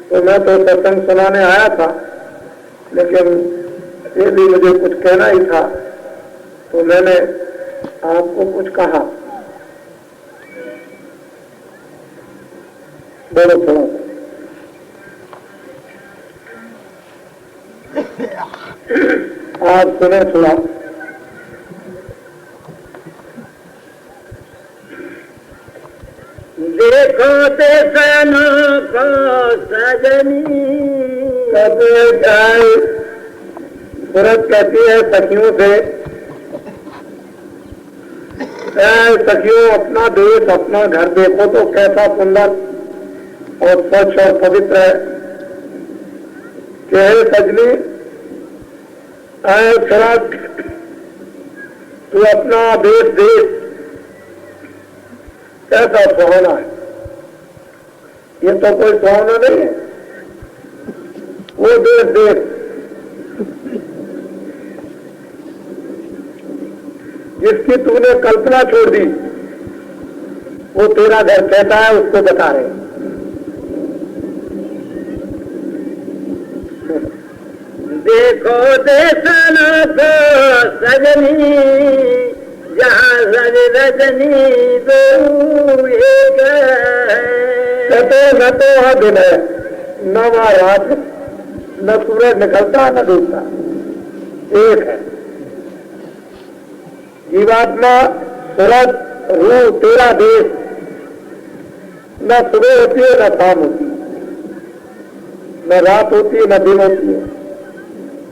तो मैं तो सत्संग सुनाने आया था, लेकिन ये भी मुझे कुछ कहना ही था, तो मैंने आपको कुछ कहा। बोलो थोड़ा आप सुने थोड़ा। देखो देशन को सजनी सूरत कहती है सखियों से, सखियों अपना देश अपना घर देखो तो कैसा सुंदर और स्वच्छ और पवित्र है। कि सजनी सूरत तू अपना देश देख कैसा सुहाना है। ये तो कोई सुहाना नहीं है, वो देश देख जिसकी तूने कल्पना छोड़ दी, वो तेरा घर कैसा है उसको बता रहे। देखो देशन को सजनी जहाँ रज रजनी दो एक न तो वह दिन है, न वह रात, न सूरज निकलता न डूबता, एक है। जीवात्मा सूरज रूह तेरा देश, न सुबह होती है न शाम होती है, न रात होती है न दिन होती है।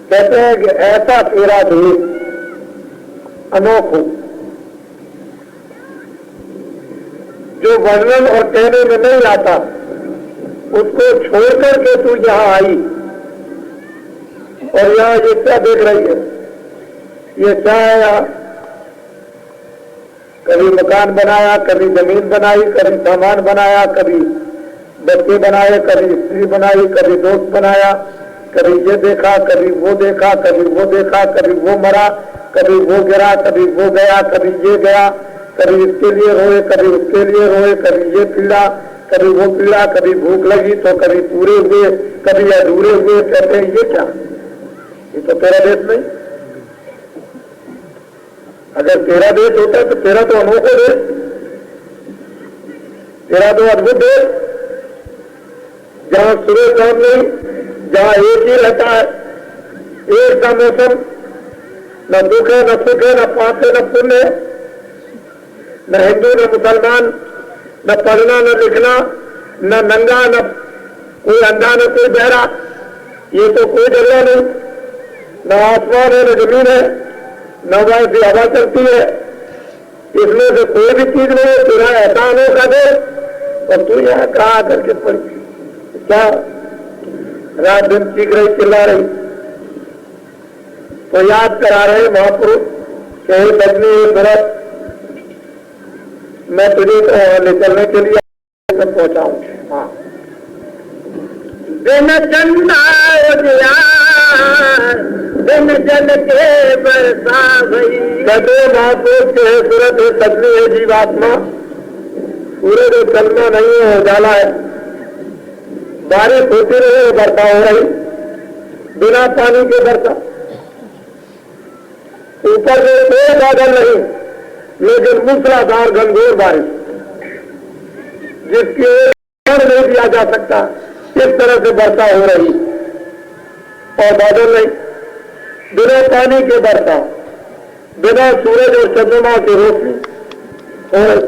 कहते हैं कि ऐसा तेरा देश अनोखो जो वर्णन और कहने में नहीं आता, उसको छोड़कर के तू यहां आई और यहां ये क्या देख रही है? ये क्या है? यहाँ कभी मकान बनाया, कभी जमीन बनाई, कभी सामान बनाया, कभी बच्चे बनाए, कभी स्त्री बनाई, कभी दोस्त बनाया, कभी ये देखा, कभी वो देखा, कभी वो देखा, कभी वो मरा, कभी वो गिरा, कभी वो गया, कभी ये गया, कभी इसके लिए रोए, कभी उसके लिए रोए, कभी ये पीड़ा, कभी वो पीड़ा, कभी भूख लगी तो कभी पूरे हुए, कभी अधूरे हुए। कहते हैं ये क्या? ये तो तेरा देश नहीं। अगर तेरा देश होता तो तेरा तो अनोखा देश, तेरा तो अद्भुत देश, जहां सुबह शाम नहीं, जहां एक ही रहता है, एक का मौसम, न दुख है न सुख है, न पाप है न पुण्य है, न हिंदू न मुसलमान, न पढ़ना न लिखना, न नंगा, न कोई अंधा न कोई बहरा, ये तो कोई जगह नहीं। न आसमान है न जमीन है, न वैसी हवा चलती है, इसमें से कोई भी चीज नहीं है। तेरा ऐसा अनोखा दे और तू यहाँ कहा करके पड़ी क्या? रात दिन चीख रही, चिल्ला रही। तो याद करा रहे महापुरुष कि सजनी सूरत, मैं तुझे ले चलने के लिए तक पहुंचाऊं। हाँ, दिन चंदा दिन जल के बरसा भई। कहते महापुरुष के सूरत है, सजनी है जीवात्मा, सूरज चलना नहीं है, उजाला है। बारिश होती रही, वर्षा हो रही, बिना पानी के वर्षा। ऊपर में कोई बादल नहीं, लेकिन मूसलाधार घनघोर बारिश, जिसकी ओर नहीं दिया जा सकता, इस तरह से वर्षा हो रही। और बादल नहीं, बिना पानी के वर्षा, बिना सूरज और चंद्रमा की रोशनी हो रही।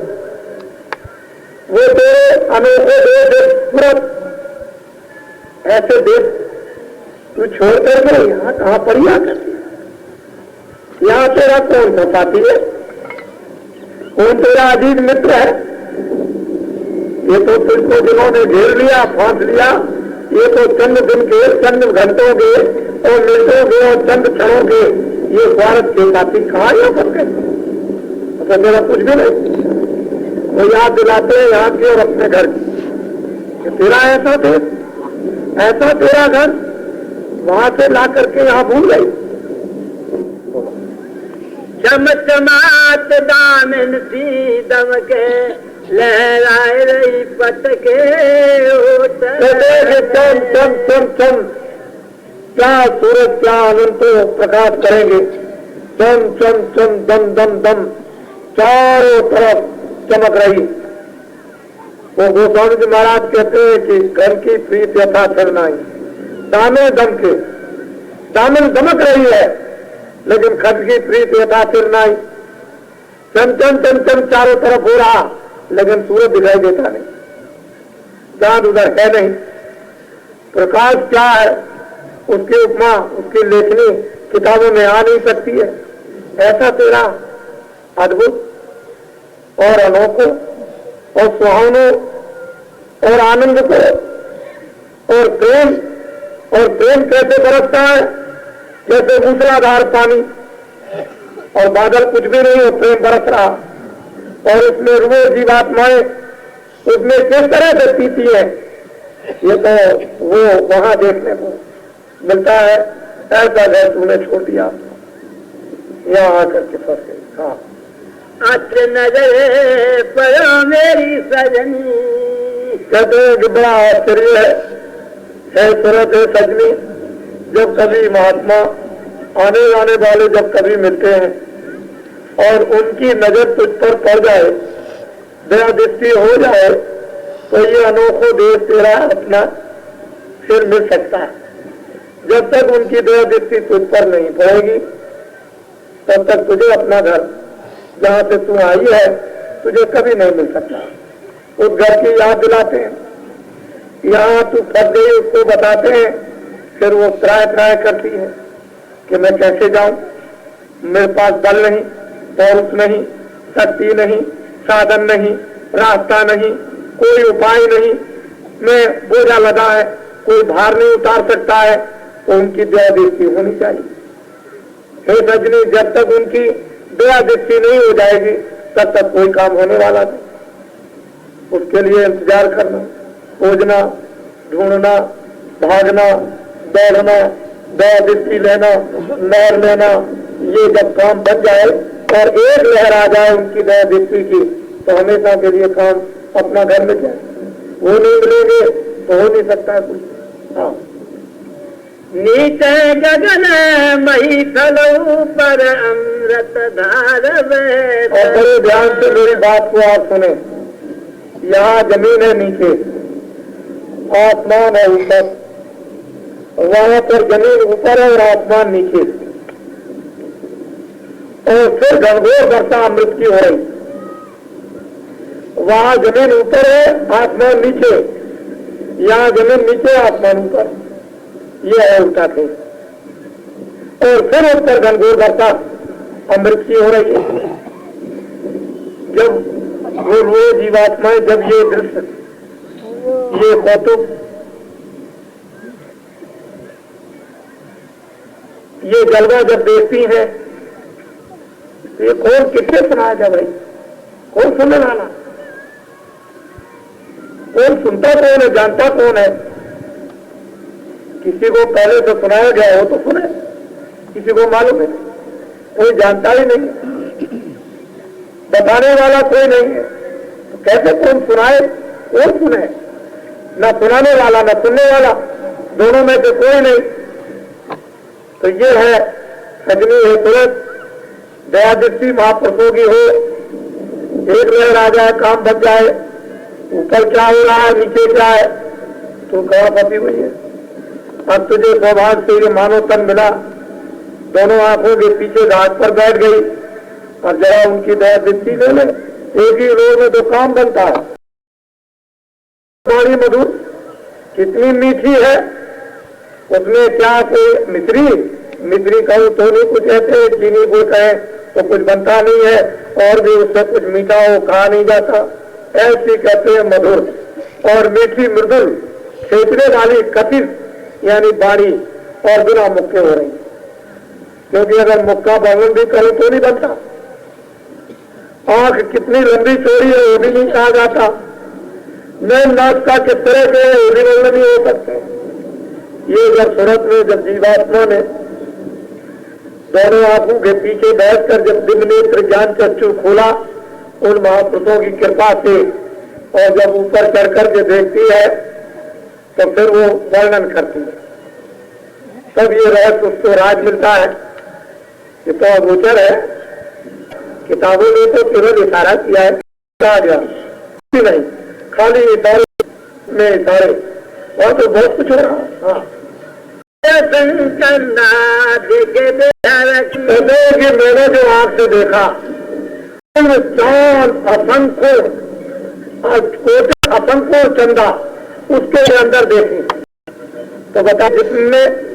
वो तेरे अनोखे देश सूरत, ऐसे देश तू छोड़ करके यहाँ कहाँ पड़ी आकर? यहाँ तेरा कौन सा साथी है? कौन तेरा अजीज मित्र है? ये तो तुझको जिन्होंने घेर लिया, फांस लिया, ये तो चंद दिन के, चंद घंटों के और मिनटों के और चंद क्षणों के ये स्वार्थ के साथी कहाँ यहाँ पर गए? मतलब मेरा कुछ भी नहीं। वो याद दिलाते हैं यहाँ की और अपने घर की। तेरा ऐसा थे, ऐसा तेरा घर, वहां से ला करके यहाँ भूल गई। चमचमात दामन सी दम के लहराए रही पटके चम चम चम चम, क्या सूरज क्या अनंत प्रकाश करेंगे। चम चम चम दम दम दम, चारों तरफ चमक रही। वो गोस्वामी जी महाराज कहते हैं कि घर की प्रीत यथा चलनाई, दामे दामन दमक रही है, लेकिन खत की प्रीत यथा चलनाई। चम चम चम चम चारों तरफ हो रहा, लेकिन सूरज दिखाई देता नहीं, चांद उधर है नहीं। प्रकाश क्या है, उसकी उपमा, उसकी लेखनी किताबों में आ नहीं सकती है। ऐसा तेरा अद्भुत और अनोखो और सुहावनो और आनंद को और प्रेम कैसे बरसता है, जैसे मूसलाधार पानी और बादल कुछ भी नहीं हो, प्रेम बरस रहा। और उसमें रुए जीवात्माएं उसमें किस तरह से पीती है, ये तो वो वहां देखने को मिलता है। ऐसा घर तूने छोड़ दिया, यहाँ आकर के फंस गई। हाँ, अच्छ नजर पड़ो मेरी सजनी। कहते हैं कि बड़ा आश्चर्य है सूरत है सजनी, जब कभी महात्मा आने जाने वाले जब कभी मिलते हैं और उनकी नजर तुझ पर पड़ जाए, दया दृष्टि हो जाए, तो ये अनोखो देश तेरा अपना फिर मिल सकता है। जब तक उनकी दया दृष्टि तुझ पर नहीं पड़ेगी, तब तक तुझे अपना घर जहां से तू आई है तुझे कभी नहीं मिल सकता। उस घर की याद दिलाते हैं, यहाँ तू फंस गई उसको बताते हैं, फिर वो त्राय करती है कि मैं कैसे जाऊं, मेरे पास बल नहीं, पौरुष नहीं, शक्ति नहीं, साधन नहीं, रास्ता नहीं, कोई उपाय नहीं, मैं बोझा लगा है, कोई भार नहीं उतार सकता है। तो उनकी दया दृष्टि होनी चाहिए। हे सजनी, जब तक उनकी दया दृष्टि नहीं हो जाएगी तब तक कोई काम होने वाला नहीं। उसके लिए इंतजार करना, खोजना, ढूंढना, भागना, दौड़ना, दया दृष्टि लेना, लहर लेना, ये जब काम बन जाए और एक लहर आ जाए उनकी दया दृष्टि की, तो हमेशा के लिए काम अपना घर में जाए। वो नहीं मिलेंगे तो हो नहीं सकता कुछ। हाँ, नीचे गगन मही थलो पर अमृत धार। और बड़े ध्यान से मेरी बात को आप सुने। यहाँ जमीन है नीचे, आसमान है ऊपर, वहां पर जमीन ऊपर है और आसमान नीचे, और फिर घनघोर वर्षा अमृत की हो रही। वहां जमीन ऊपर है, आसमान नीचे, यहाँ जमीन नीचे, आसमान ऊपर, ये है उल्टा थे। और फिर उस पर घनघोर वर्षा अमृत की हो रही है। जब वो जीवात्माएं, जब ये दृश्य, ये कौतुक, ये जलवा जब देखती है, तो ये कौन किससे सुनाएगा भाई? कौन सुनने वाला? कौन सुनता कौन है, जानता कौन है? किसी को पहले तो सुनाया गया हो तो सुने, किसी को मालूम है, कोई जानता ही नहीं, बताने वाला कोई नहीं है, तो कैसे कौन सुनाए? कौन सुने? न सुनाने वाला न सुनने वाला, दोनों में से कोई नहीं। तो ये है सजनी है तुरंत दया दृष्टि महापुरुषों की हो, एक लहर आ जाए, काम बच जाए, ऊपर क्या हो रहा है, नीचे क्या है, तो कहाँ फंसी हुई है। अब तुझे सौभाग्य से ये मानव तन मिला, दोनों आंखों के पीछे घाट पर बैठ गई, और जरा उनकी दया दृष्टि ले ले, एक ही रोज में तो काम बनता है। बड़ी मधुर, कितनी मीठी है, उसमें क्या कोई मिश्री कहूँ तो नहीं कुछ ऐसे, चीनी को कहे तो कुछ बनता नहीं है, और भी उससे कुछ मीठा हो कहा नहीं जाता, ऐसी कहते हैं मधुर और मीठी मृदुल, खेचने वाली कथित यानी बाड़ी, और बिना मुक्के हो रही। क्योंकि अगर मुक्का वर्णन भी करूं तो नहीं बनता। आंख कितनी लंबी चौड़ी है वो भी नहीं कहा जाता, नैन नाक का किस तरह के वो भी वर्णन नहीं हो सकते। ये जब सूरत में जब जीवात्मा ने दोनों आंखों के पीछे बैठकर जब दिव्य नेत्र ज्ञान चक्षु खोला, उन महापुरुषों की कृपा से, और जब ऊपर चढ़ करके देखती है तो फिर वो वर्णन करती है, तब ये रहस्य उसको राज मिलता है। ये तो अगोचर है, किताबों ने तो केवल इशारा किया है, कहा गया नहीं, खाली इशारे में इशारे, और तो बहुत कुछ हो रहा है। हाँ, कि मैंने जो आंख से देखा चांद असंख्य चंदा उसके अंदर देखी, तो बता जिसमें